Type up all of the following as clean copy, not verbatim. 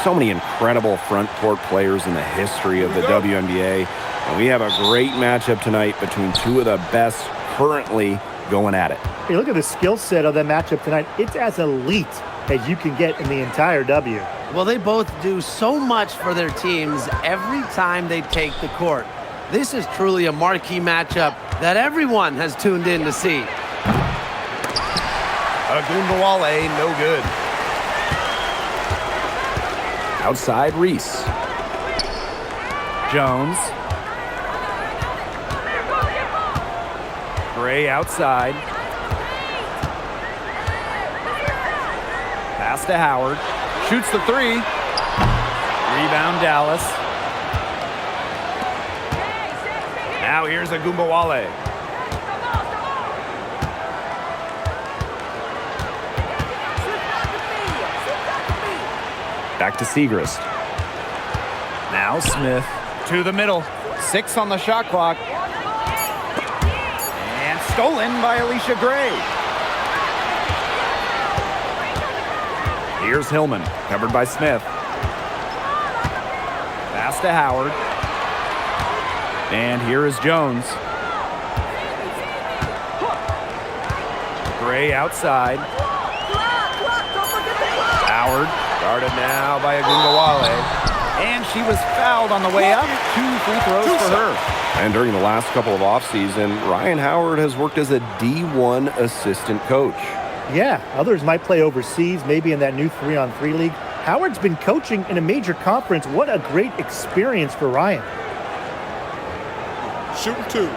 So many incredible front court players in the history of the WNBA. And we have a great matchup tonight between two of the best currently going at it. Hey, look at the skill set of that matchup tonight. It's as elite as you can get in the entire W. Well, they both do so much for their teams every time they take the court. This is truly a marquee matchup that everyone has tuned in to see. Agunbawale, no good. Outside, Reese. Jones. Gray outside. Pass to Howard. Shoots the three. Rebound, Dallas. Now here's Agunbawale. Back to Segrist. Now Smith to the middle. 6 on the shot clock. And stolen by Alicia Gray. Here's Hillman, covered by Smith. Pass to Howard. And here is Jones. Gray outside. Howard, guarded now by Agunbawale. And she was fouled on the way up. 2 free throws for her. And during the last couple of offseason, Ryan Howard has worked as a D1 assistant coach. Yeah, others might play overseas, maybe in that new 3-on-3 league. Howard's been coaching in a major conference. What a great experience for Ryan. Shooting 2.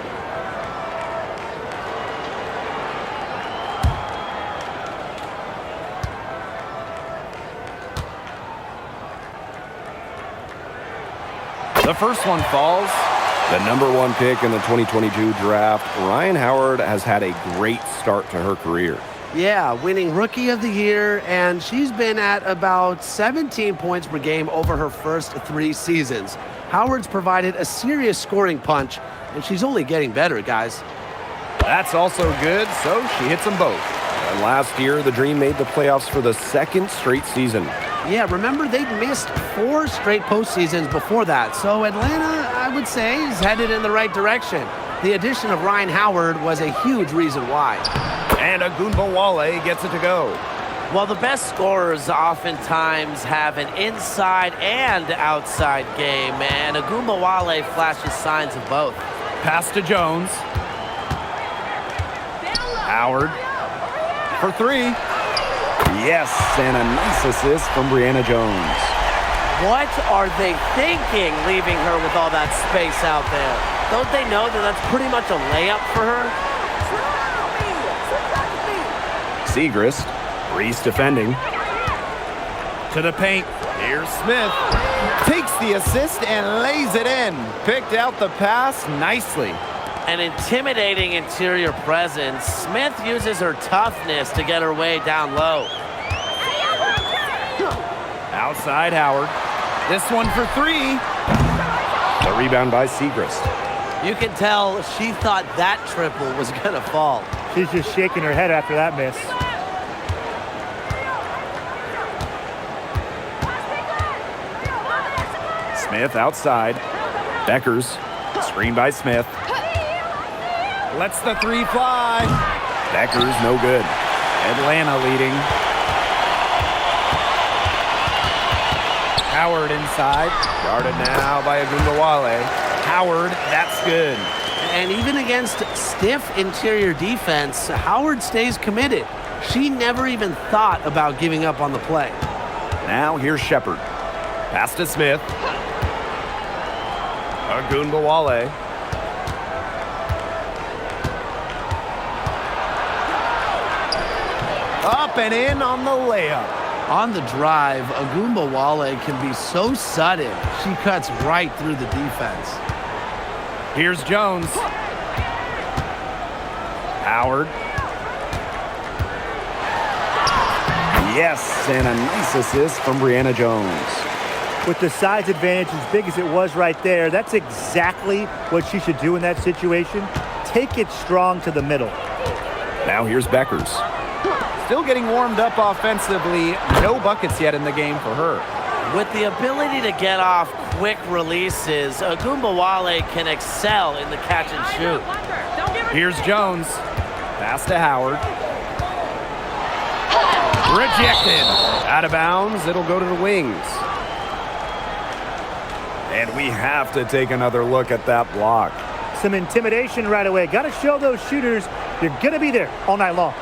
The first one falls. The number 1 pick in the 2022 draft, Ryan Howard has had a great start to her career. Yeah, winning Rookie of the Year, and she's been at about 17 points per game over her first 3 seasons. Howard's provided a serious scoring punch, and she's only getting better, guys. That's also good, so she hits them both. And last year, the Dream made the playoffs for the 2nd straight season. Yeah, remember they'd missed 4 straight postseasons before that, so Atlanta, I would say, is headed in the right direction. The addition of Ryan Howard was a huge reason why. And Agunbawale gets it to go. Well, the best scorers oftentimes have an inside and outside game, and Agunbawale flashes signs of both. Pass to Jones. Howard for 3. Yes, and a nice assist from Brianna Jones. What are they thinking, leaving her with all that space out there? Don't they know that that's pretty much a layup for her? Segrist. Reese defending. To the paint. Here's Smith. Takes the assist and lays it in. Picked out the pass nicely. An intimidating interior presence. Smith uses her toughness to get her way down low. Outside Howard. This one for 3. The rebound by Segrist. You can tell she thought that triple was going to fall. She's just shaking her head after that miss. Smith outside. Beckers. Screen by Smith. Lets the 3 fly. Beckers no good. Atlanta leading. Howard inside. Guarded now by Agunbawale. Howard, that's good. And even against stiff interior defense, Howard stays committed. She never even thought about giving up on the play. Now here's Shepard. Pass to Smith. Agunbawale. Up and in on the layup. On the drive, Agunbawale can be so sudden. She cuts right through the defense. Here's Jones. Howard. Yes, and a nice assist from Brianna Jones. With the size advantage as big as it was right there, that's exactly what she should do in that situation. Take it strong to the middle. Now here's Beckers. Still getting warmed up offensively. No buckets yet in the game for her. With the ability to get off quick releases, Agumbawale can excel in the catch and shoot. Here's Jones. Pass to Howard. Rejected. Out of bounds. It'll go to the wings. And we have to take another look at that block. Some intimidation right away. Got to show those shooters you're going to be there all night long.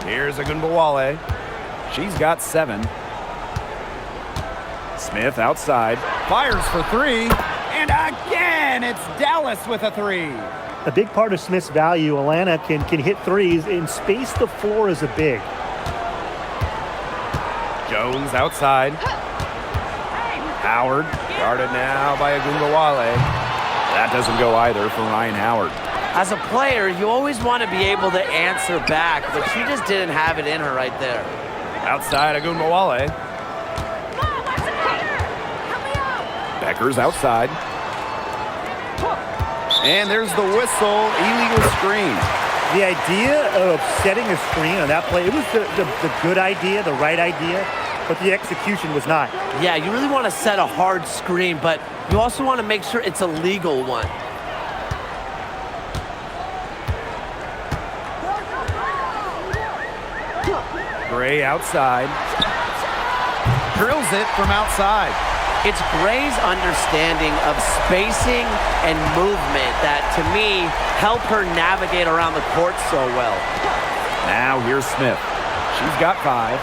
Here's Agumbawale. She's got 7. Smith outside. Fires for 3. And again, it's Dallas with a 3. A big part of Smith's value, Atlanta can hit threes and space the floor as a big. Jones outside. Howard guarded now by Agumbawale. That doesn't go either for Ryan Howard. As a player, you always want to be able to answer back, but she just didn't have it in her right there. Outside Agumbawale. Becker's outside. And there's the whistle, illegal screen. The idea of setting a screen on that play, it was the good idea, the right idea, but the execution was not. Yeah, you really want to set a hard screen, but you also want to make sure it's a legal one. Gray outside. Drills it from outside. It's Gray's understanding of spacing and movement that, to me, help her navigate around the court so well. Now here's Smith. She's got 5.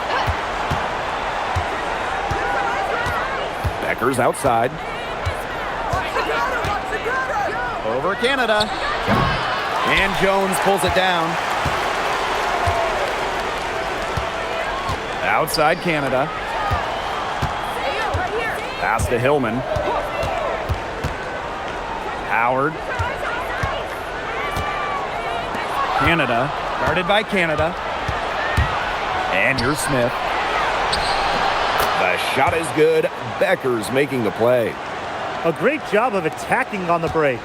Becker's outside. Over Canada. And Jones pulls it down. Outside Canada. Pass to Hillman. Howard. Canada. Guarded by Canada. And here's Smith. The shot is good. Becker's making the play. A great job of attacking on the break.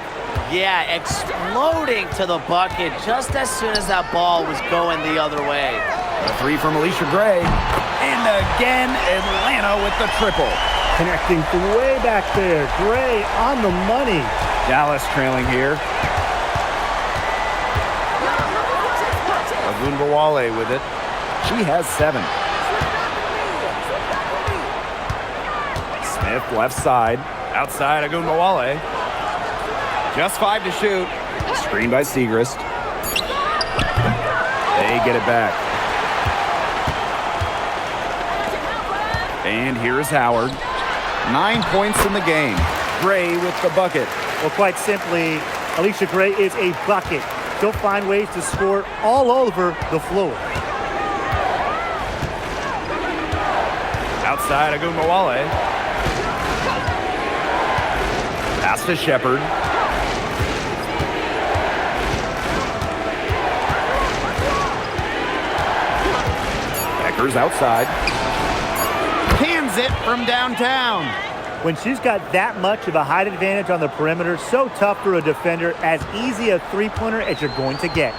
Yeah, exploding to the bucket just as soon as that ball was going the other way. A 3 from Alicia Gray. And again, Atlanta with the triple. Connecting from way back there. Gray on the money. Dallas trailing here. Agumbawale with it. She has 7. Smith left side. Outside Agumbawale. Just 5 to shoot. Screen by Segrist. They get it back. And here's Howard. 9 points in the game. Gray with the bucket. Well, quite simply, Alicia Gray is a bucket. She'll find ways to score all over the floor. Outside Agumbawale. Pass to Shepard. Becker's outside. Cans it from downtown. When she's got that much of a height advantage on the perimeter, so tough for a defender, as easy a three-pointer as you're going to get.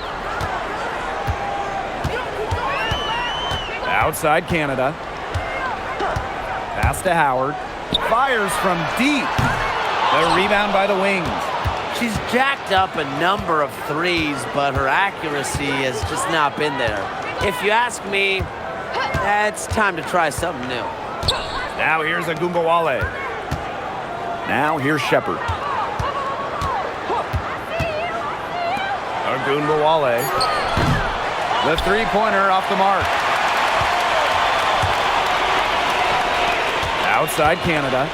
Outside Canada. Pass to Howard. Fires from deep. The rebound by the wings. She's jacked up a number of threes, but her accuracy has just not been there. If you ask me, it's time to try something new. Now here's Agumbawale. Now here's Shepard. Agumbawale. The three-pointer off the mark. Outside Canada.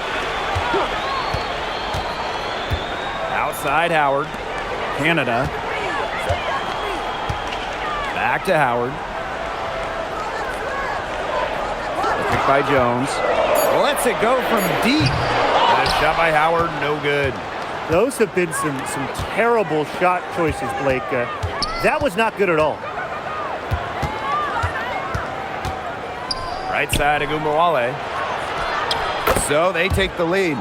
Outside Howard. Canada. Back to Howard. Picked by Jones. Lets it go from deep. And a shot by Howard, no good. Those have been some terrible shot choices, Blake. That was not good at all. Right side Agumbawale. So they take the lead.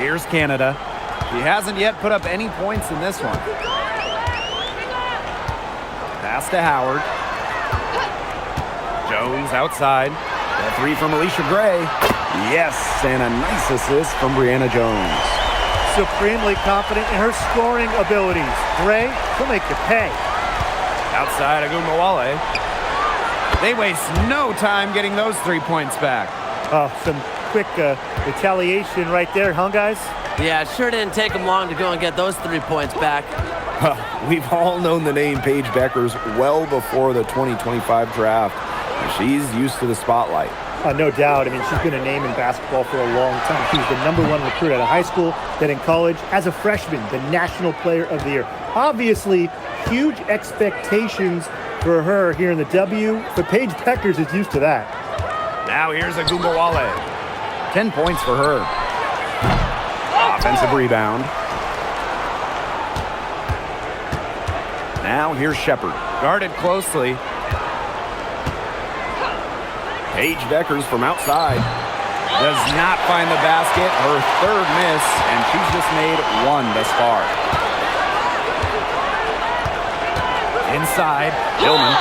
Here's Canada. She hasn't yet put up any points in this one. Pass to Howard. Jones outside. A three from Alicia Gray. Yes, and a nice assist from Brianna Jones. Supremely confident in her scoring abilities. Gray, she'll make you pay. Outside Agumbawale. They waste no time getting those 3 points back. Oh, some quick retaliation right there, huh, guys? Yeah, it sure didn't take them long to go and get those 3 points back. We've all known the name Paige Beckers well before the 2025 draft. She's used to the spotlight. No doubt. I mean, she's been a name in basketball for a long time. She was the #1 recruit out of high school, then in college. As a freshman, the National Player of the Year. Obviously, huge expectations for her here in the W, but Paige Beckers is used to that. Now here's Agumbawale. 10 points for her. Offensive rebound. Now here's Shepard. Guarded closely. Paige Beckers from outside. Does not find the basket. Her 3rd miss, and she's just made 1 thus far. Inside, Hillman.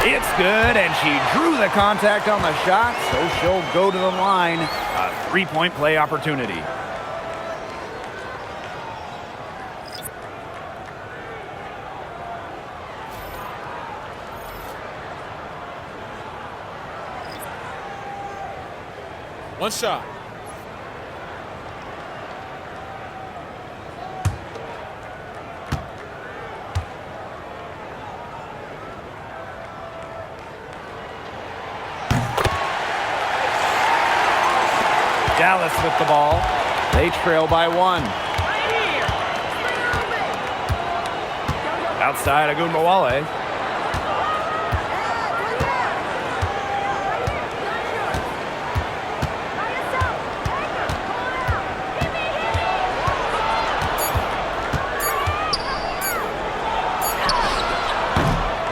It's good, and she drew the contact on the shot, so she'll go to the line. A 3-point play opportunity. One shot. Dallas with the ball. They trail by 1. Outside Agumbawale.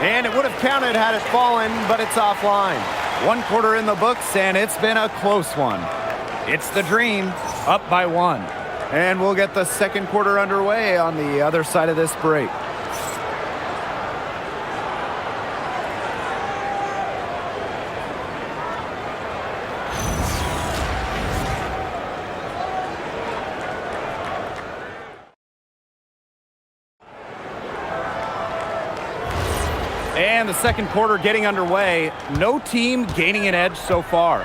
And it would have counted had it fallen, but it's offline. 1 quarter in the books, and it's been a close one. It's the Dream, up by 1. And we'll get the second quarter underway on the other side of this break. And the second quarter getting underway. No team gaining an edge so far.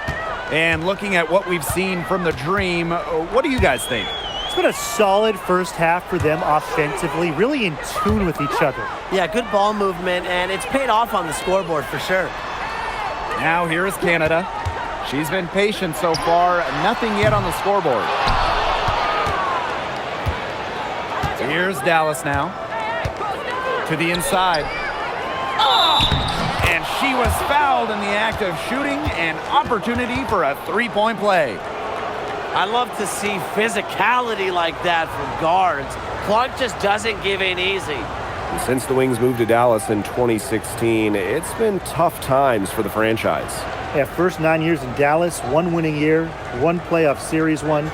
And looking at what we've seen from the Dream, what do you guys think? It's been a solid first half for them offensively, really in tune with each other. Yeah, good ball movement, and it's paid off on the scoreboard for sure. Now here is Canada. She's been patient so far. Nothing yet on the scoreboard. Here's Dallas now. To the inside. And she was fouled in the act of shooting. An opportunity for a 3-point play. I love to see physicality like that from guards. Clark just doesn't give in easy. Since the Wings moved to Dallas in 2016, it's been tough times for the franchise. Yeah, first 9 years in Dallas, 1 winning year, 1 playoff series won.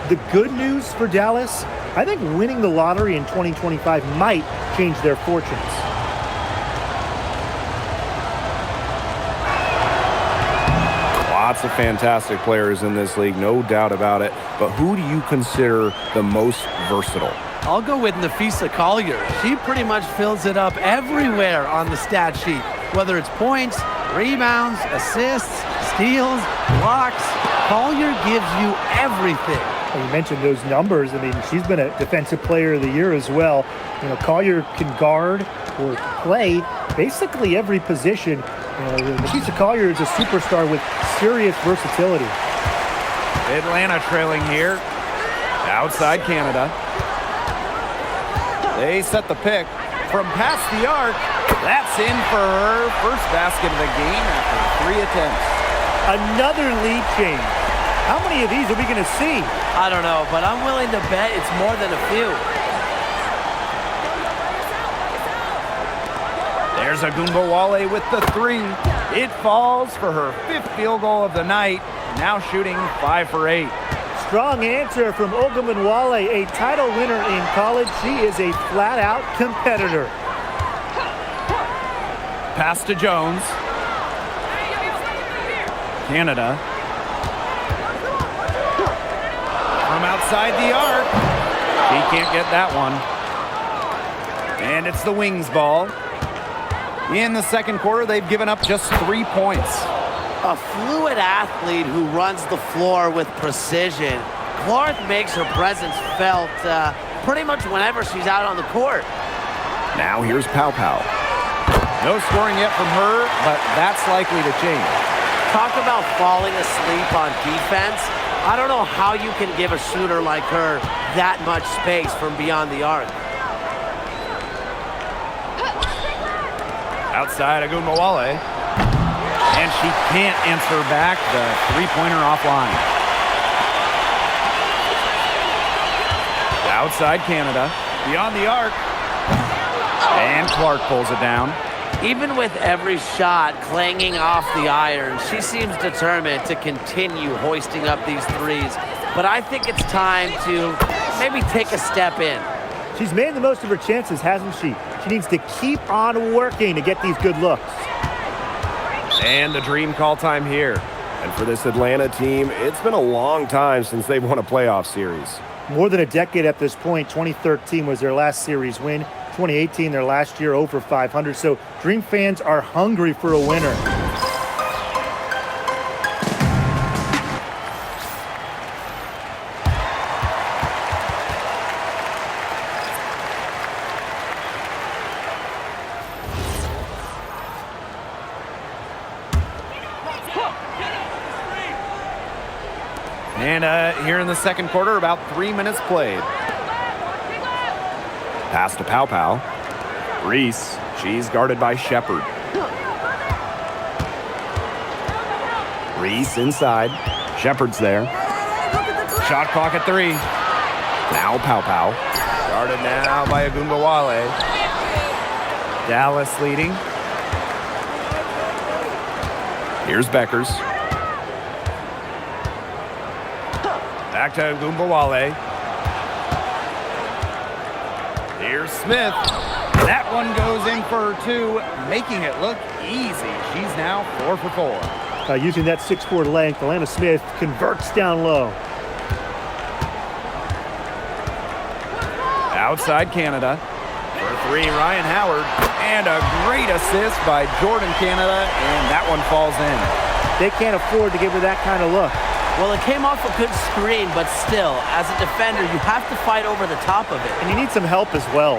The good news for Dallas, I think winning the lottery in 2025 might change their fortunes. Lots of fantastic players in this league, no doubt about it. But who do you consider the most versatile? I'll go with Nafisa Collier. She pretty much fills it up everywhere on the stat sheet, whether it's points, rebounds, assists, steals, blocks. Collier gives you everything. You mentioned those numbers. I mean, she's been a defensive player of the year as well. You know, Collier can guard or play basically every position. Nafisa Collier is a superstar with serious versatility. Atlanta trailing here. Outside Canada. They set the pick from past the arc. That's in for her first basket of the game after 3 attempts. Another lead change. How many of these are we going to see? I don't know, but I'm willing to bet it's more than a few. There's Agumbawale with the 3. It falls for her 5th field goal of the night. Now shooting 5 for 8. Strong answer from Ogunbowale, a title winner in college. She is a flat-out competitor. Pass to Jones. Canada. From outside the arc. He can't get that one. And it's the Wings ball. In the second quarter, they've given up just 3 points. A fluid athlete who runs the floor with precision. Clark makes her presence felt pretty much whenever she's out on the court. Now here's Pow Pow. No scoring yet from her, but that's likely to change. Talk about falling asleep on defense. I don't know how you can give a shooter like her that much space from beyond the arc. Outside Ogunbowale. And she can't answer back the three-pointer offline. Outside Canada. Beyond the arc. And Clark pulls it down. Even with every shot clanging off the iron, she seems determined to continue hoisting up these threes. But I think it's time to maybe take a step in. She's made the most of her chances, hasn't she? She needs to keep on working to get these good looks. And the dream call time here. And for this Atlanta team, it's been a long time since they've won a playoff series. More than a decade at this point. 2013 was their last series win. 2018, their last year, over 500. So Dream fans are hungry for a winner. And here in the second quarter, about 3 minutes played. Pass to Pow Pow. Reese, she's guarded by Shepard. Reese inside. Shepard's there. Shot clock at 3. Now Pow Pow. Guarded now by Ogunbowale. Dallas leading. Here's Beckers. Back to Ogunbowale. Here's Smith. That one goes in for 2, making it look easy. She's now 4 for 4. Using that 6'4" length, Alana Smith converts down low. Outside Canada. For 3, Ryan Howard. And a great assist by Jordan Canada, and that one falls in. They can't afford to give her that kind of look. Well, it came off a good screen, but still, as a defender, you have to fight over the top of it. And you need some help as well.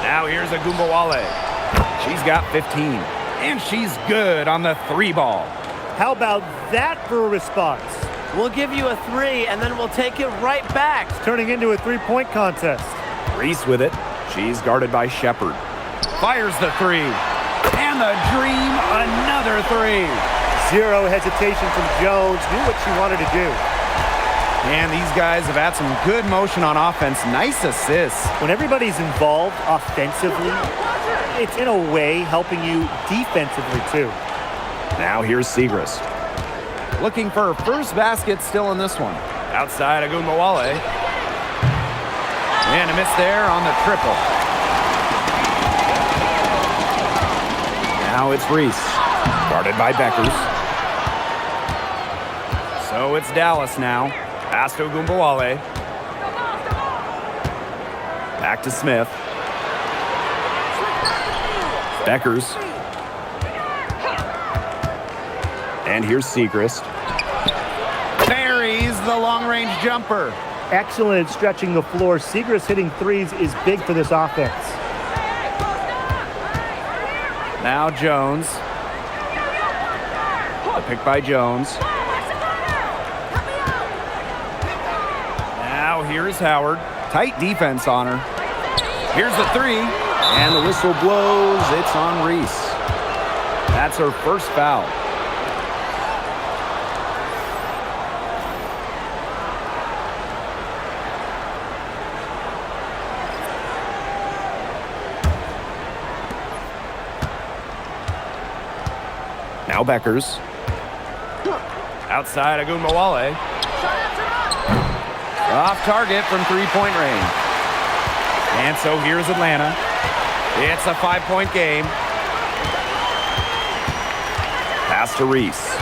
Now here's Ogunbowale. She's got 15. And she's good on the 3 ball. How about that for a response? We'll give you a 3, and then we'll take it right back. It's turning into a 3-point contest. Reese with it. She's guarded by Shepard. Fires the 3. And the Dream, another 3. Zero hesitation from Jones. Knew what she wanted to do. And these guys have had some good motion on offense. Nice assists. When everybody's involved offensively, it's in a way helping you defensively too. Now here's Segrist. Looking for her first basket still in this one. Outside Ogunbowale. And a miss there on the triple. Now it's Reese. Guarded by Beckers. So it's Dallas now. Pass to Ogunbowale. Back to Smith. Beckers. And here's Segrist. Buries the long-range jumper. Excellent at stretching the floor. Segrist hitting threes is big for this offense. Now Jones. The pick by Jones. Now here's Howard. Tight defense on her. Here's the 3. And the whistle blows. It's on Reese. That's her first foul. Now Beckers. Outside Ogunbowale. Off target from three-point range. And so here's Atlanta. It's a 5-point game. Pass to Reese.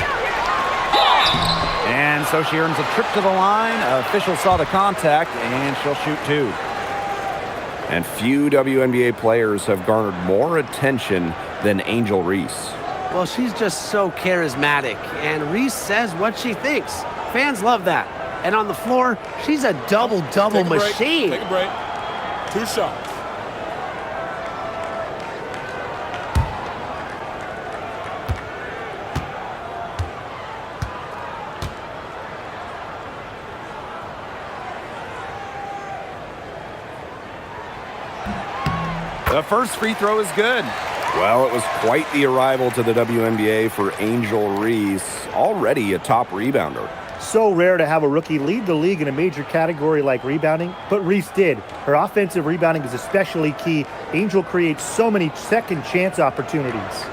And so she earns a trip to the line. Official saw the contact, and she'll shoot 2. And few WNBA players have garnered more attention than Angel Reese. Well, she's just so charismatic, and Reese says what she thinks. Fans love that. And on the floor, she's a double-double machine. Take a break. 2 shots. The first free throw is good. Well, it was quite the arrival to the WNBA for Angel Reese, already a top rebounder. So rare to have a rookie lead the league in a major category like rebounding, but Reese did. Her offensive rebounding is especially key. Angel creates so many second chance opportunities.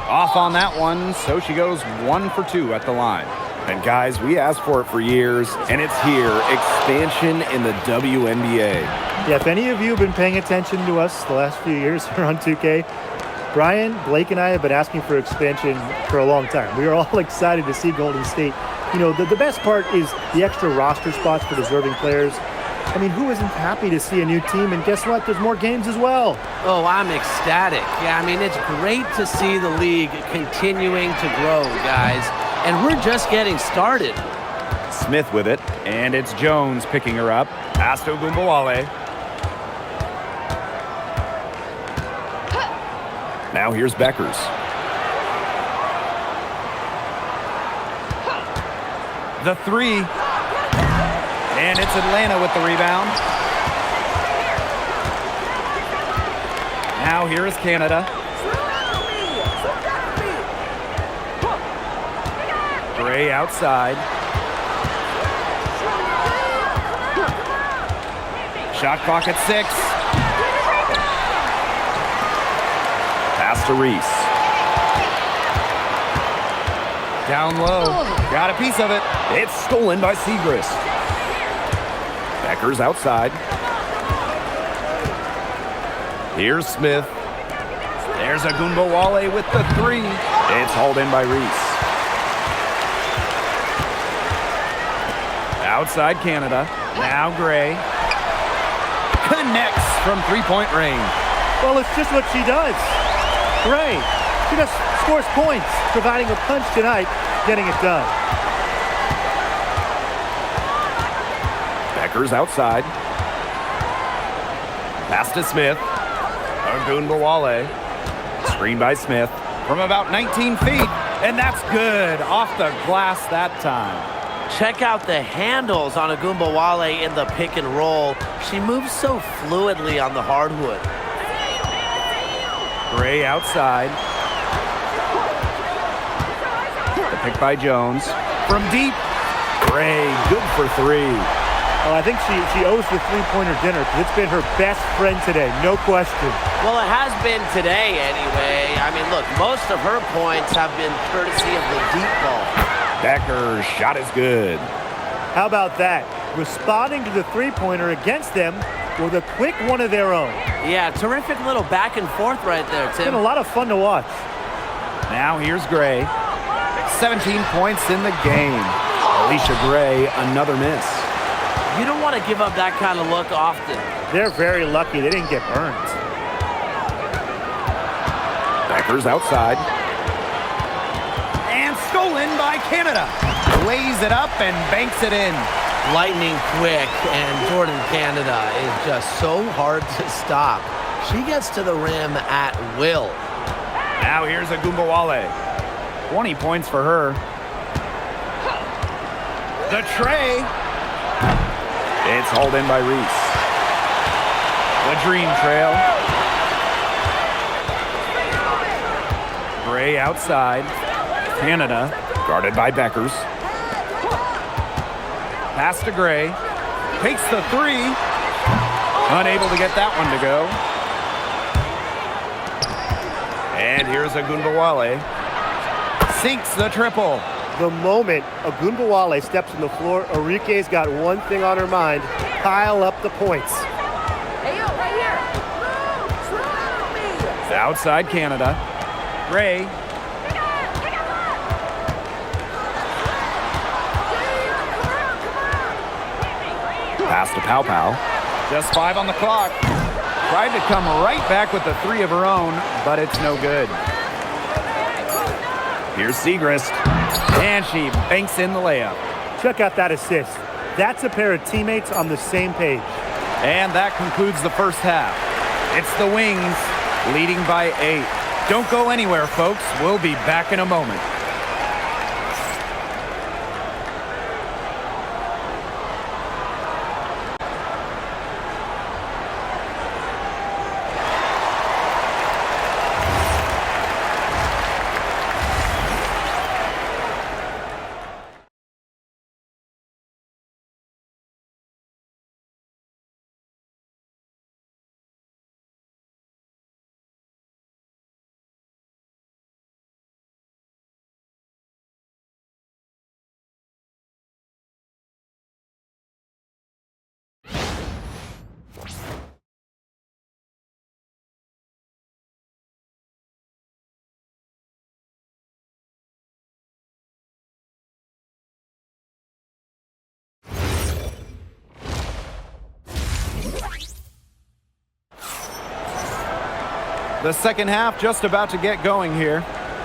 Off on that one, so she goes 1 for 2 at the line. And guys, we asked for it for years, and it's here. Expansion in the WNBA. Yeah, if any of you have been paying attention to us the last few years here on 2K, Brian, Blake, and I have been asking for expansion for a long time. We are all excited to see Golden State. You know, the best part is the extra roster spots for deserving players. I mean, who isn't happy to see a new team? And guess what? There's more games as well. Oh, I'm ecstatic. Yeah, I mean, it's great to see the league continuing to grow, guys. And we're just getting started. Smith with it, and it's Jones picking her up. Pass to Ogunbowale. Now here's Beckers. The 3. And it's Atlanta with the rebound. Now here is Canada. Gray outside. Shot clock at 6. Pass to Reese. Down low. Got a piece of it. It's stolen by Segrist. Beckers outside. Here's Smith. There's Ogunbowale with the 3. It's hauled in by Reese. Outside Canada. Now Gray. Connects from three-point range. Well, it's just what she does. Great. She just scores points, providing a punch tonight, getting it done. Beckers outside. Pass to Smith. Ogunbowale. Screen by Smith. From about 19 feet. And that's good. Off the glass that time. Check out the handles on Ogunbowale in the pick and roll. She moves so fluidly on the hardwood. Gray outside. The pick by Jones. From deep. Gray, good for 3. Oh, I think she owes the three-pointer dinner because it's been her best friend today, no question. Well, it has been today anyway. I mean, look, most of her points have been courtesy of the deep ball. Becker's shot is good. How about that? Responding to the three-pointer against them with a quick one of their own. Yeah, terrific little back and forth right there, It's Tim. been a lot of fun to watch. Now here's Gray. 17 points in the game. Alicia Gray, another miss. You don't want to give up that kind of look often. They're very lucky they didn't get burned. Beckers outside. And stolen by Canada. Lays it up and banks it in. Lightning quick, and Jordan Canada is just so hard to stop. She gets to the rim at will. Now here's Ogunbowale. 20 points for her. The tray. It's hauled in by Reese. The dream trail. Gray outside. Canada. Guarded by Beckers. Pass to Gray. Takes the 3. Unable to get that one to go. And here's Agunbowale. Sinks the triple. The moment Agunbowale steps on the floor, Enrique's got one thing on her mind: pile up the points. Hey, yo, right here. Follow me. Outside Canada. Gray. Pass to Pow Pow. Just 5 on the clock. Tried to come right back with the 3 of her own, but it's no good. Here's Siegrist. And she banks in the layup. Check out that assist. That's a pair of teammates on the same page. And that concludes the first half. It's the Wings leading by 8. Don't go anywhere, folks. We'll be back in a moment. The second half just about to get going here.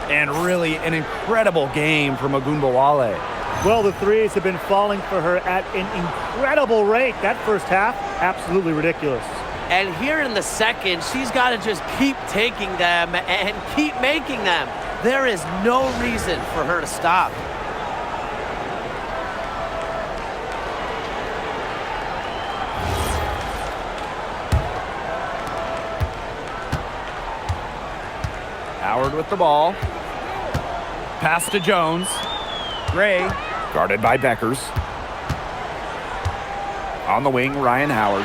And really an incredible game from Agunbowale. Well, the threes have been falling for her at an incredible rate. That first half, absolutely ridiculous. And here in the second, she's got to just keep taking them and keep making them. There is no reason for her to stop. Howard with the ball. Pass to Jones. Gray. Guarded by Beckers. On the wing, Ryan Howard.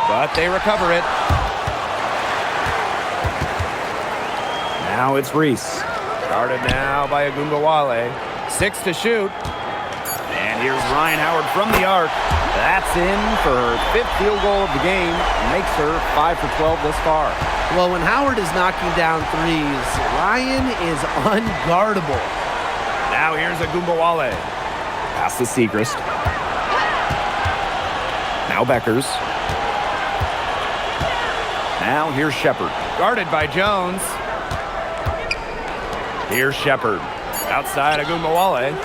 But they recover it. Now it's Reese. Guarded now by Agunbowale. 6 to shoot. And here's Ryan Howard from the arc. That's in for her 5th field goal of the game. Makes her 5 for 12 this far. Well, when Howard is knocking down threes, Ryan is unguardable. Now here's Agunbowale. Pass to Siegrist. Now Beckers. Now here's Shepard. Guarded by Jones. Here's Shepard. Outside Agunbowale.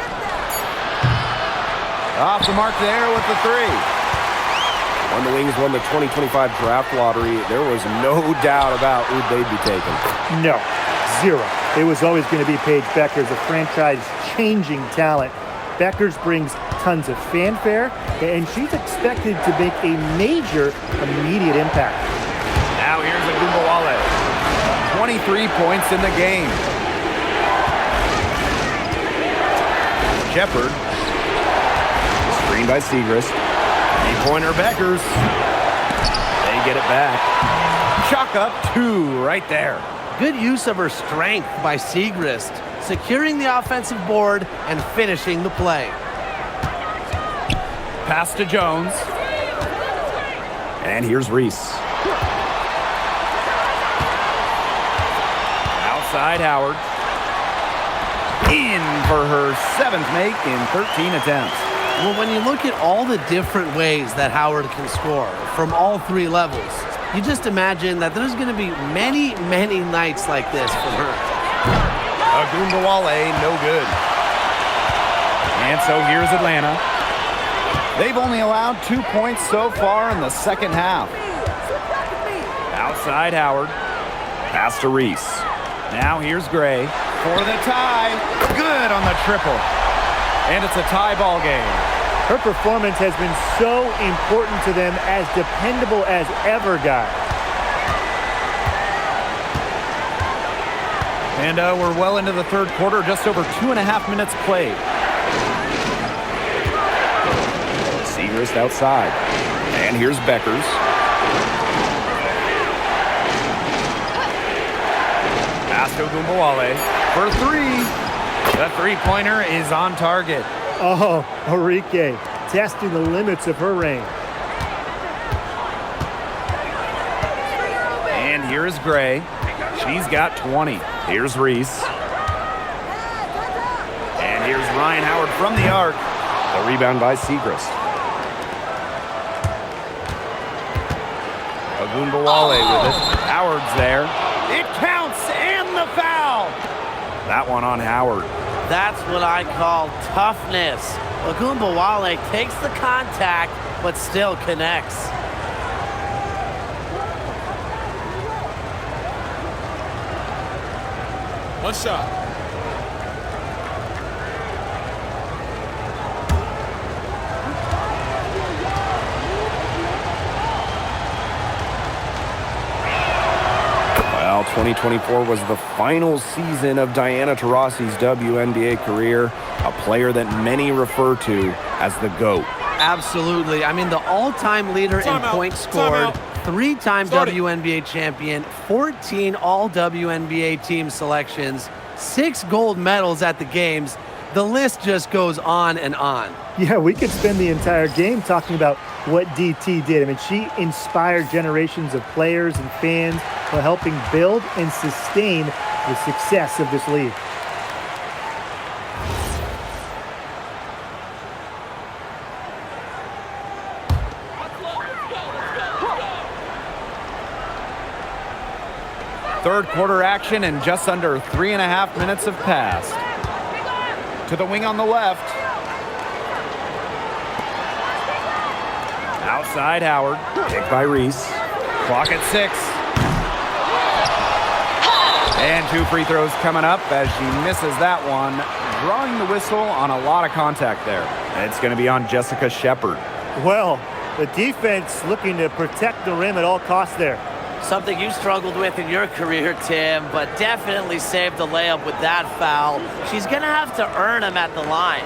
Off the mark there with the 3. When the Wings won the 2025 draft lottery, there was no doubt about who they'd be taking. No, 0. It was always going to be Paige Beckers, a franchise-changing talent. Beckers brings tons of fanfare, and she's expected to make a major immediate impact. Now here's Agunbowale. 23 points in the game. Shepard. Screen by Siegrist. 3-pointer Beckers. They get it back. Chalk up 2 right there. Good use of her strength by Siegrist, securing the offensive board and finishing the play. Pass to Jones. And here's Reese. Outside Howard. In for her 7th make in 13 attempts. Well, when you look at all the different ways that Howard can score from all 3 levels, you just imagine that there's going to be many, many nights like this for her. Agunbowale, no good. And so here's Atlanta. They've only allowed 2 points so far in the second half. Outside Howard. Pass to Reese. Now here's Gray for the tie. Good on the triple. And it's a tie ball game. Her performance has been so important to them, as dependable as ever, guys. And we're well into the third quarter, just over 2.5 minutes played. wrist outside. And here's Beckers. Pass to Ogunbowale for three. The three-pointer is on target. Oh, Enrique testing the limits of her range. And here's Gray. She's got 20. Here's Reese. And here's Ryan Howard from the arc. The rebound by Segrist. Ogunbowale with it. Howard's there. It counts, and the foul. That one on Howard. That's what I call toughness. Ogunbowale takes the contact, but still connects. One shot. Well, 2024 was the final season of Diana Taurasi's WNBA career, a player that many refer to as the GOAT. Absolutely. I mean, the all-time leader in points scored, three-time WNBA champion, 14 all-WNBA team selections, 6 gold medals at the games. The list just goes on and on. Yeah, we could spend the entire game talking about what DT did. I mean, she inspired generations of players and fans while helping build and sustain the success of this league. Third quarter action, and just under 3.5 minutes have passed. To the wing on the left. Outside Howard. Kick by Reese. Clock at 6. And 2 free throws coming up as she misses that one. Drawing the whistle on a lot of contact there. It's going to be on Jessica Shepard. Well, the defense looking to protect the rim at all costs there. Something you struggled with in your career, Tim, but definitely saved the layup with that foul. She's going to have to earn him at the line.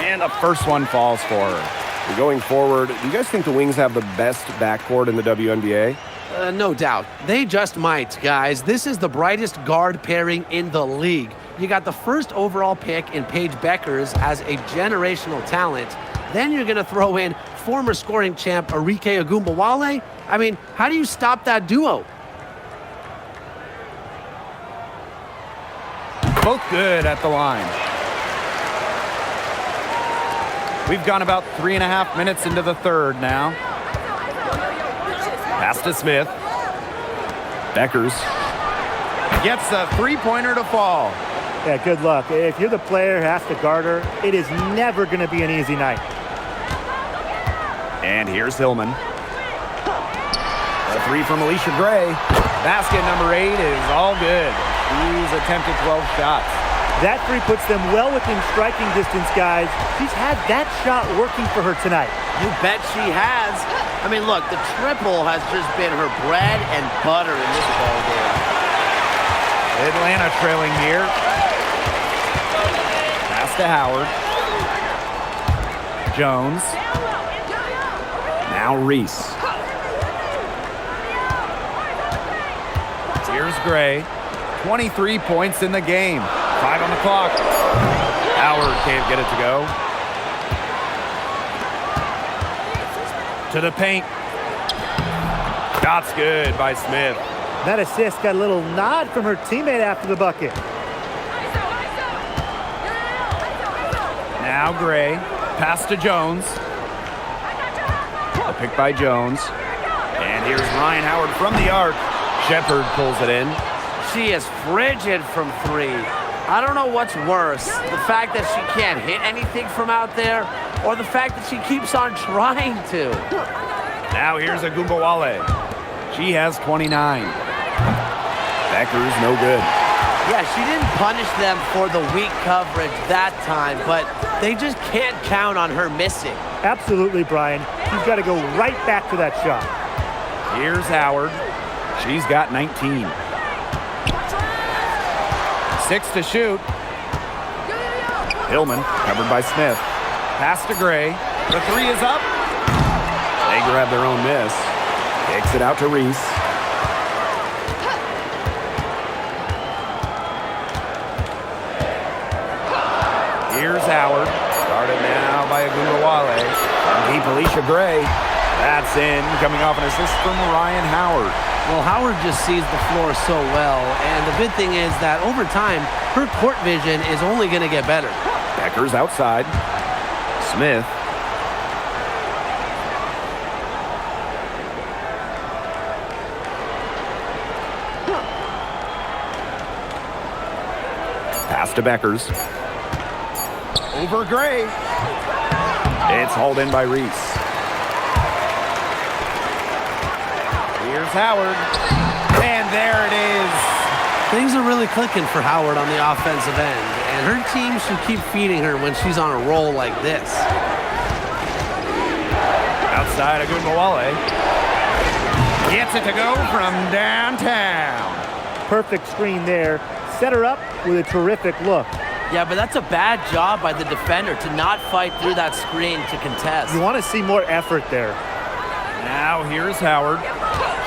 And the first one falls for her. Going forward, do you guys think the Wings have the best backcourt in the WNBA? No doubt. They just might, guys. This is the brightest guard pairing in the league. You got the first overall pick in Paige Beckers as a generational talent. Then you're going to throw in former scoring champ Enrique Ogunbowale. I mean, how do you stop that duo? Both good at the line. We've gone about 3.5 minutes into the third now. Pass to Smith. Beckers. Gets a three-pointer to fall. Yeah, good luck. If you're the player who has to guard her, it is never going to be an easy night. And here's Hillman. A three from Alicia Gray. Basket number 8 is all good. She's attempted 12 shots. That three puts them well within striking distance, guys. She's had that shot working for her tonight. You bet she has. I mean, look, the triple has just been her bread and butter in this ball game. Atlanta trailing here. Pass to Howard. Jones. Now Reese. Here's Gray. 23 points in the game. 5 on the clock. Howard can't get it to go. To the paint. Shot's good by Smith. That assist got a little nod from her teammate after the bucket. Now Gray. Pass to Jones. A pick by Jones. And here's Ryan Howard from the arc. Shepard pulls it in. She is frigid from 3. I don't know what's worse, the fact that she can't hit anything from out there, or the fact that she keeps on trying to. Now here's Ogunbowale. She has 29. Beckers no good. Yeah, she didn't punish them for the weak coverage that time, but they just can't count on her missing. Absolutely, Brian. She's got to go right back to that shot. Here's Howard. She's got 19. 6 to shoot. Hillman covered by Smith. Pass to Gray. The three is up. They grab their own miss. Kicks it out to Reese. Here's Howard. Started now by Agundawale. From deep, Alicia Gray. That's in. Coming off an assist from Ryan Howard. Well, Howard just sees the floor so well, and the good thing is that over time, her court vision is only going to get better. Becker's outside. Smith. Pass to Beckers. Over Gray. It's hauled in by Reese. Here's Howard. And there it is. Things are really clicking for Howard on the offensive end, and her team should keep feeding her when she's on a roll like this. Outside Agundawale. Gets it to go from downtown. Perfect screen there. Set her up with a terrific look. Yeah, but that's a bad job by the defender to not fight through that screen to contest. You want to see more effort there. Now here's Howard.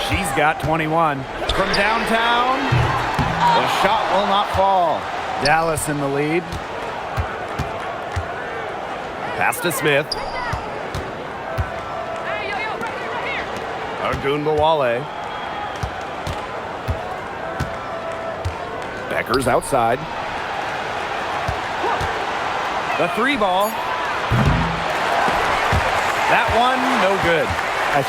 She's got 21. From downtown, the shot will not fall. Dallas in the lead. Pass to Smith. Agundawale. Becker's outside. The three ball. That one, no good.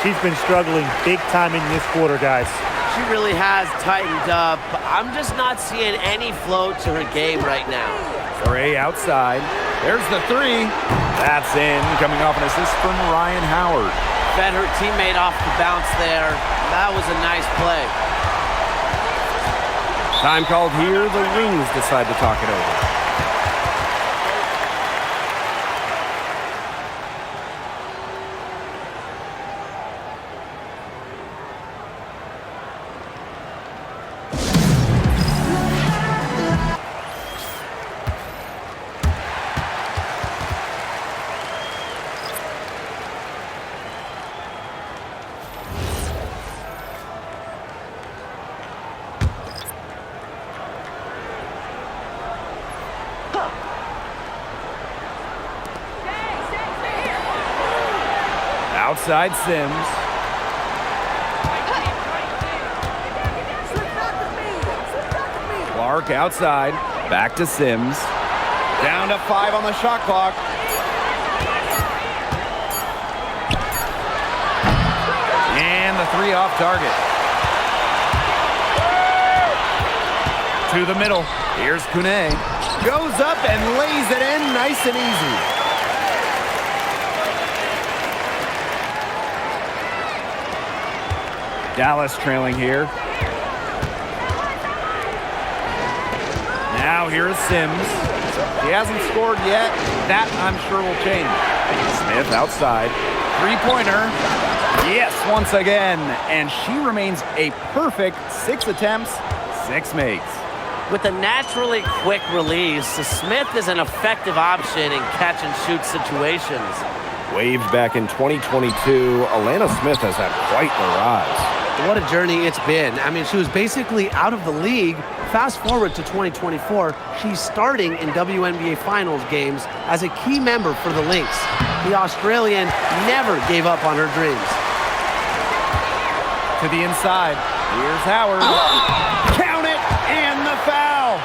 She's been struggling big time in this quarter, guys. She really has tightened up. I'm just not seeing any flow to her game right now. Gray outside. There's the three. That's in. Coming off an assist from Ryan Howard. Fed her teammate off the bounce there. That was a nice play. Time called here. The Wings decide to talk it over. Outside Sims. Clark outside. Back to Sims. Down to 5 on the shot clock. And the three off target. To the middle. Here's Kune. Goes up and lays it in nice and easy. Dallas trailing here. Now here's Sims. He hasn't scored yet. That, I'm sure, will change. Smith outside. Three-pointer. Yes, once again. And she remains a perfect 6 attempts, 6 makes. With a naturally quick release, Smith is an effective option in catch-and-shoot situations. Waved back in 2022, Alana Smith has had quite the rise. What a journey it's been. I mean, she was basically out of the league. Fast forward to 2024, she's starting in WNBA Finals games as a key member for the Lynx. The Australian never gave up on her dreams. To the inside. Here's Howard. Count it, and the foul.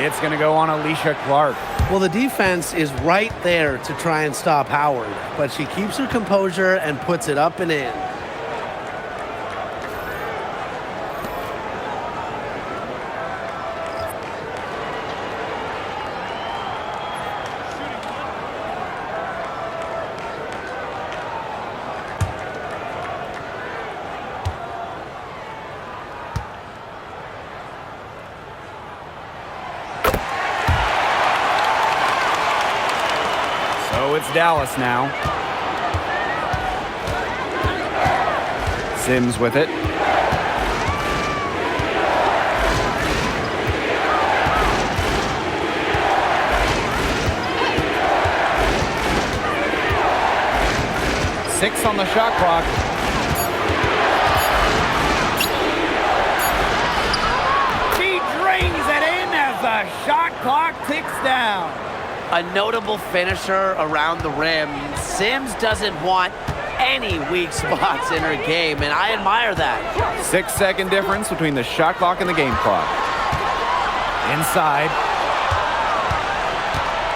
It's going to go on Alicia Clark. Well, the defense is right there to try and stop Howard, but she keeps her composure and puts it up and in. it's Dallas now. Sims with it. Six on the shot clock. She drains it in as the shot clock ticks down. A notable finisher around the rim. Sims doesn't want any weak spots in her game, and I admire that. 6-second difference between the shot clock and the game clock. Inside.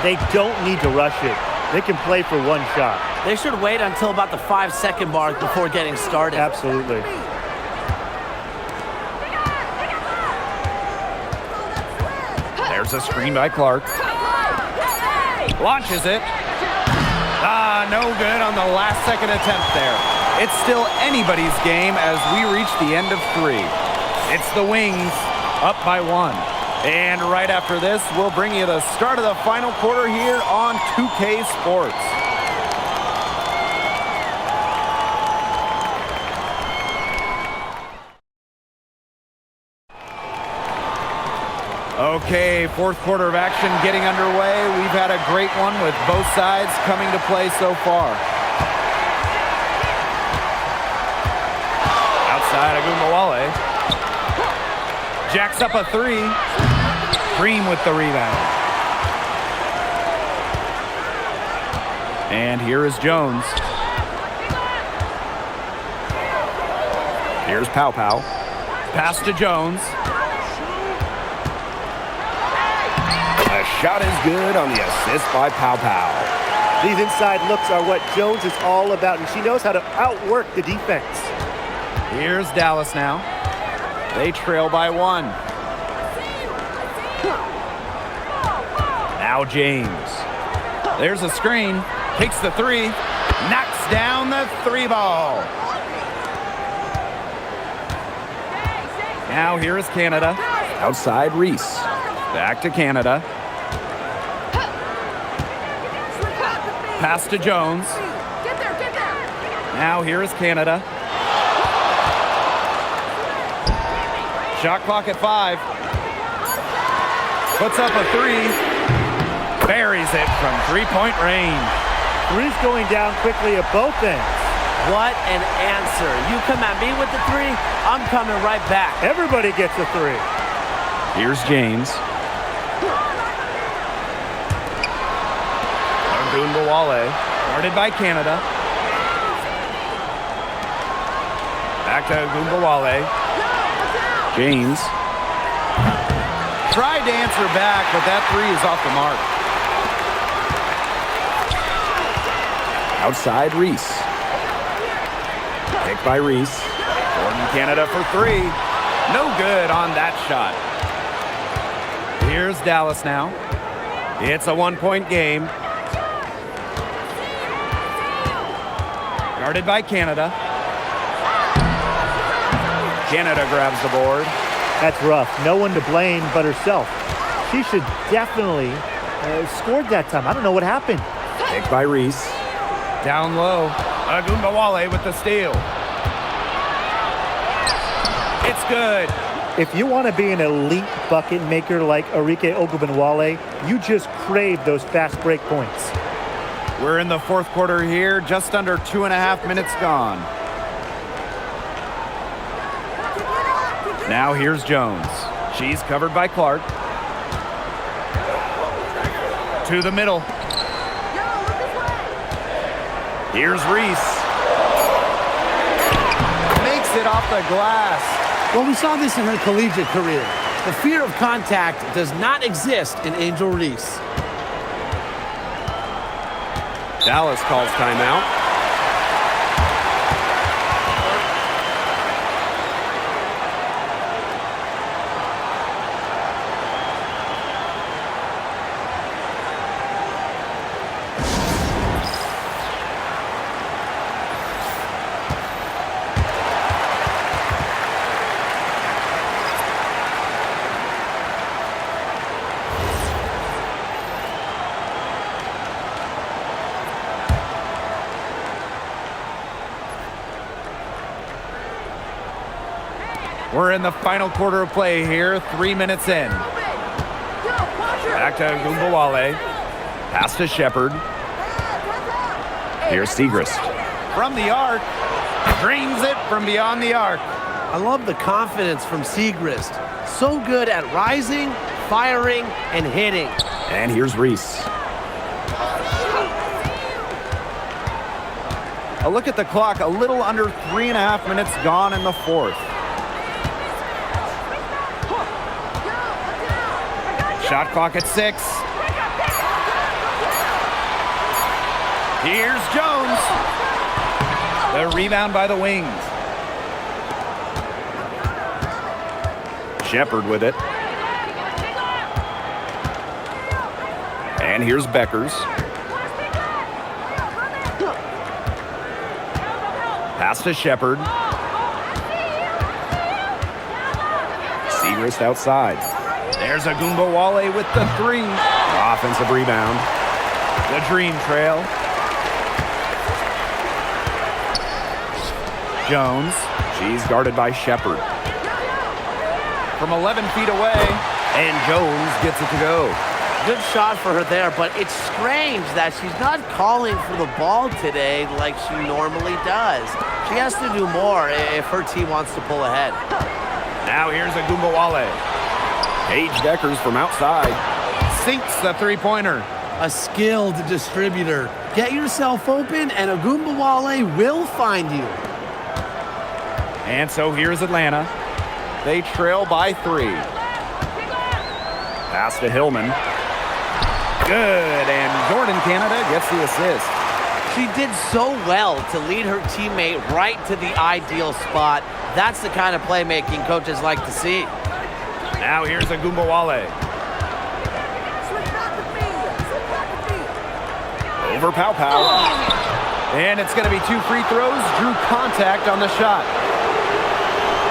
They don't need to rush it. They can play for one shot. They should wait until about the 5-second mark before getting started. Absolutely. There's a screen by Clark. Launches it. No good on the last second attempt there. It's still anybody's game as we reach the end of 3. It's the Wings up by 1. And right after this, we'll bring you the start of the final quarter here on 2K Sports. Okay, fourth quarter of action getting underway. We've had a great one with both sides coming to play so far. Outside, Agumbawale. Jacks up a 3. Green with the rebound. And here is Jones. Here's Pow Pow. Pass to Jones. Shot is good on the assist by Pow Pow. These inside looks are what Jones is all about, and she knows how to outwork the defense. Here's Dallas now. They trail by 1. Now James. There's a screen. Takes the 3. Knocks down the 3 ball. Now here is Canada. Outside Reese. Back to Canada. Pass to Jones. Get there. Now here is Canada. Shot clock at 5. Puts up a 3. Buries it from 3-point range. 3's going down quickly at both ends. What an answer. You come at me with the 3, I'm coming right back. Everybody gets a 3. Here's James. Agumbawale, guarded by Canada. Back to Agumbawale. James. Tried to answer back, but that 3 is off the mark. Outside Reese. Picked by Reese. Jordan Canada for 3. No good on that shot. Here's Dallas now. It's a 1-point game. Guarded by Canada. Canada grabs the board. That's rough. No one to blame but herself. She should definitely scored that time. I don't know what happened. Picked by Reese. Down low. Agumbawale with the steal. It's good. If you want to be an elite bucket maker like Arike Ogunbowale, you just crave those fast break points. We're in the fourth quarter here, just under 2.5 minutes gone. Now here's Jones. She's covered by Clark. To the middle. Here's Reese. Makes it off the glass. Well, we saw this in her collegiate career. The fear of contact does not exist in Angel Reese. Dallas calls timeout. We're in the final quarter of play here, 3 minutes in. Back to Gumbawale. Pass to Shepard. Here's Segrist. From the arc. Drains it from beyond the arc. I love the confidence from Segrist. So good at rising, firing, and hitting. And here's Reese. A look at the clock, a little under 3.5 minutes gone in the fourth. Shot clock at 6. Here's Jones. The rebound by the Wings. Shepard with it. And here's Beckers. Pass to Shepard. Segrist outside. There's Agumbawale with the 3. Offensive rebound. The Dream trail. Jones. She's guarded by Shepard. From 11 feet away. And Jones gets it to go. Good shot for her there, but it's strange that she's not calling for the ball today like she normally does. She has to do more if her team wants to pull ahead. Now here's Agumbawale. Paige Deckers from outside. Sinks the three-pointer. A skilled distributor. Get yourself open and Agumbawale will find you. And so here's Atlanta. They trail by 3. Pass to Hillman. Good, and Jordan Canada gets the assist. She did so well to lead her teammate right to the ideal spot. That's the kind of playmaking coaches like to see. Now here's Agumbawale. Over Pow Pow. And it's going to be 2 free throws. Drew contact on the shot.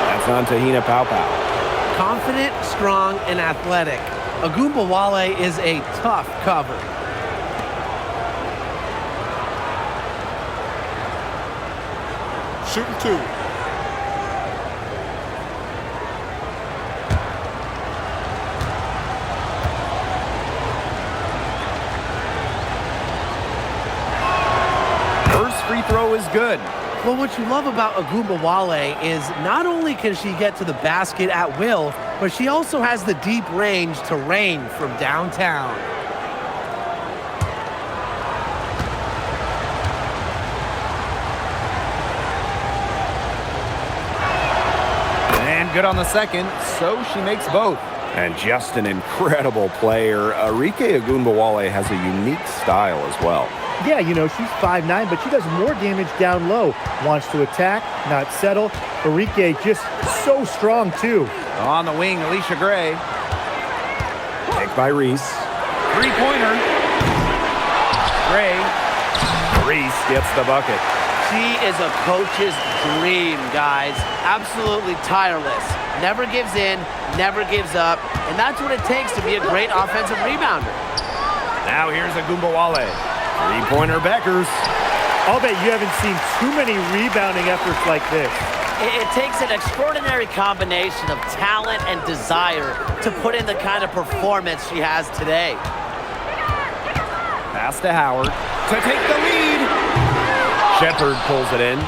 That's on Tahina Pow Pow. Confident, strong, and athletic. Agumbawale is a tough cover. Shooting 2. First free throw is good. Well, what you love about Agumbawale is not only can she get to the basket at will, but she also has the deep range to rain from downtown. And good on the second, so she makes both. And just an incredible player. Arike Agumbawale has a unique style as well. Yeah, you know, she's 5'9", but she does more damage down low. Wants to attack, not settle. Arike just so strong, too. On the wing, Alicia Gray. Picked by Reese. Three-pointer. Gray. Reese gets the bucket. She is a coach's dream, guys. Absolutely tireless. Never gives in, never gives up, and that's what it takes to be a great offensive rebounder. Now here's Agumbawale. Three-pointer Beckers. I'll bet you haven't seen too many rebounding efforts like this. It takes an extraordinary combination of talent and desire to put in the kind of performance she has today. Pass to Howard to take the lead. Shepard pulls it in.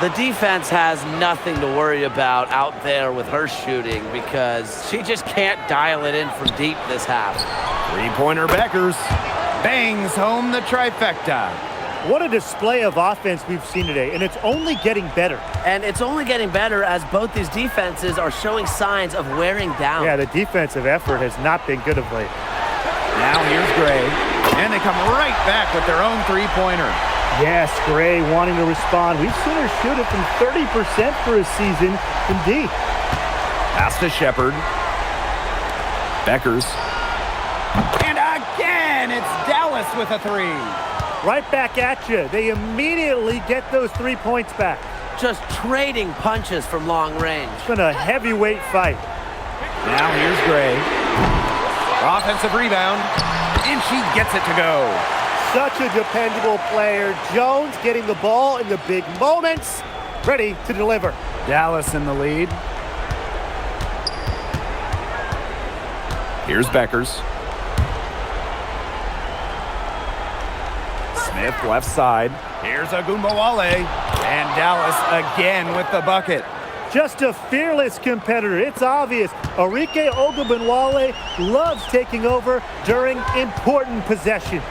The defense has nothing to worry about out there with her shooting because she just can't dial it in from deep this half. Three-pointer Beckers. Bangs home the trifecta. What a display of offense we've seen today, and it's only getting better. And it's only getting better as both these defenses are showing signs of wearing down. Yeah, the defensive effort has not been good of late. Now here's Gray, and they come right back with their own three-pointer. Yes, Gray wanting to respond. We've seen her shoot it from 30% for a season from deep. Pass to Shepard. Beckers. And again, it's Dallas with a 3. Right back at you. They immediately get those 3 points back. Just trading punches from long range. It's been a heavyweight fight. Now here's Gray. Offensive rebound, and she gets it to go. Such a dependable player. Jones getting the ball in the big moments, ready to deliver. Dallas in the lead. Here's Beckers. Smith left side. Here's Agumbawale. And Dallas again with the bucket. Just a fearless competitor. It's obvious. Arike Ogunbowale loves taking over during important possessions.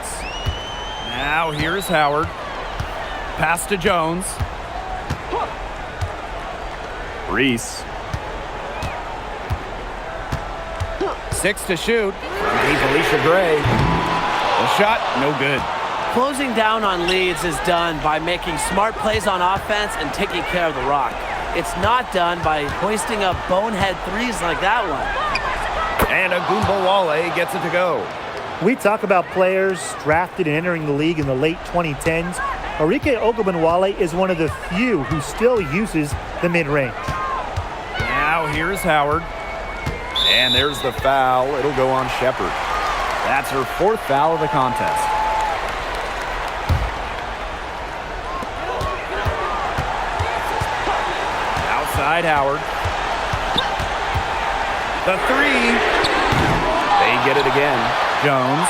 Now here's Howard. Pass to Jones. Reese. 6 to shoot. Deep Alicia Gray. The shot, no good. Closing down on leads is done by making smart plays on offense and taking care of the rock. It's not done by hoisting up bonehead threes like that one. And Agumbawale gets it to go. We talk about players drafted and entering the league in the late 2010s. Arike Ogunbowale is one of the few who still uses the mid-range. Now here's Howard. And there's the foul. It'll go on Shepard. That's her 4th foul of the contest. Outside Howard. The 3. They get it again. Jones.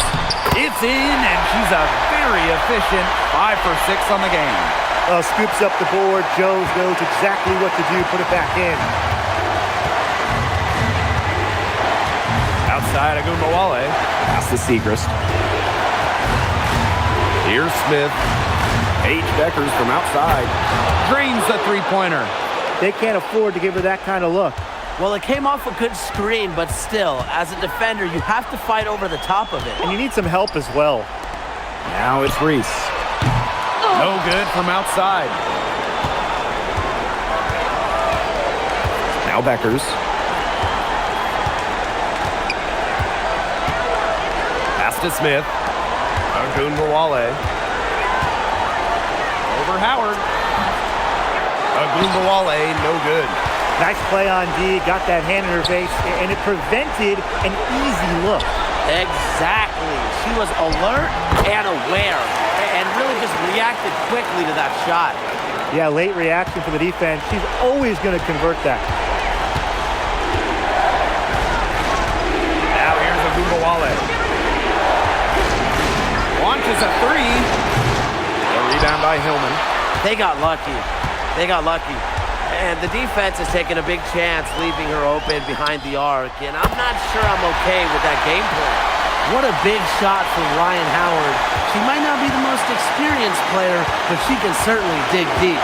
It's in, and she's a very efficient 5 for 6 on the game. Scoops up the board. Jones knows exactly what to do. Put it back in. Outside Agumbawale. Pass to Segrist. Here's Smith. Paige Beckers from outside. Drains the three-pointer. They can't afford to give her that kind of look. Well, it came off a good screen, but still, as a defender, you have to fight over the top of it. And you need some help as well. Now it's Reese. No good from outside. Now Beckers. Pass to Smith. Agumbawale. Over Howard. Agumbawale, no good. Nice play on D, got that hand in her face, and it prevented an easy look. Exactly. She was alert and aware and really just reacted quickly to that shot. Yeah, late reaction for the defense. She's always going to convert that. Now here's Agumbawale. Launches a 3. A rebound by Hillman. They got lucky. They got lucky. And the defense is taking a big chance, leaving her open behind the arc. And I'm not sure I'm okay with that game plan. What a big shot from Ryan Howard. She might not be the most experienced player, but she can certainly dig deep.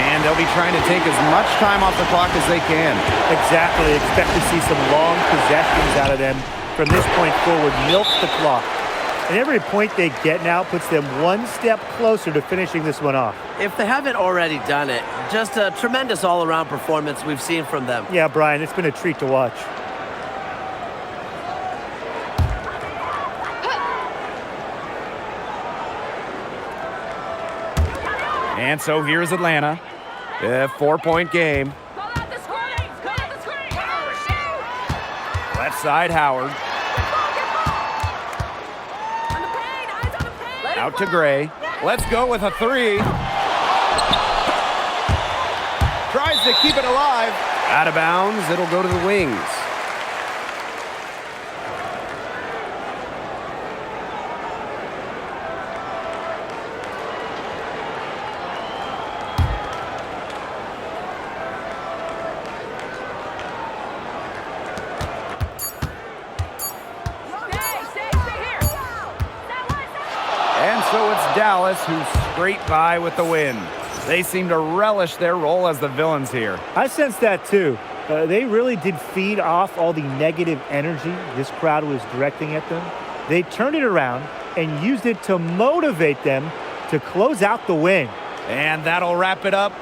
And they'll be trying to take as much time off the clock as they can. Exactly. Expect to see some long possessions out of them from this point forward. Milk the clock. And every point they get now puts them one step closer to finishing this one off. If they haven't already done it, just a tremendous all-around performance we've seen from them. Yeah, Brian, it's been a treat to watch. And so here's Atlanta. A 4-point game. Call out the screen! Call out the screen! Shoot! Left side, Howard. On the paint! Eyes on the paint! Out to Gray. Let's go with a 3. Tries to keep it alive. Out of bounds. It'll go to the wings. And so it's Dallas who scraped by with the win. They seem to relish their role as the villains here. I sense that too. They really did feed off all the negative energy this crowd was directing at them. They turned it around and used it to motivate them to close out the win. And that'll wrap it up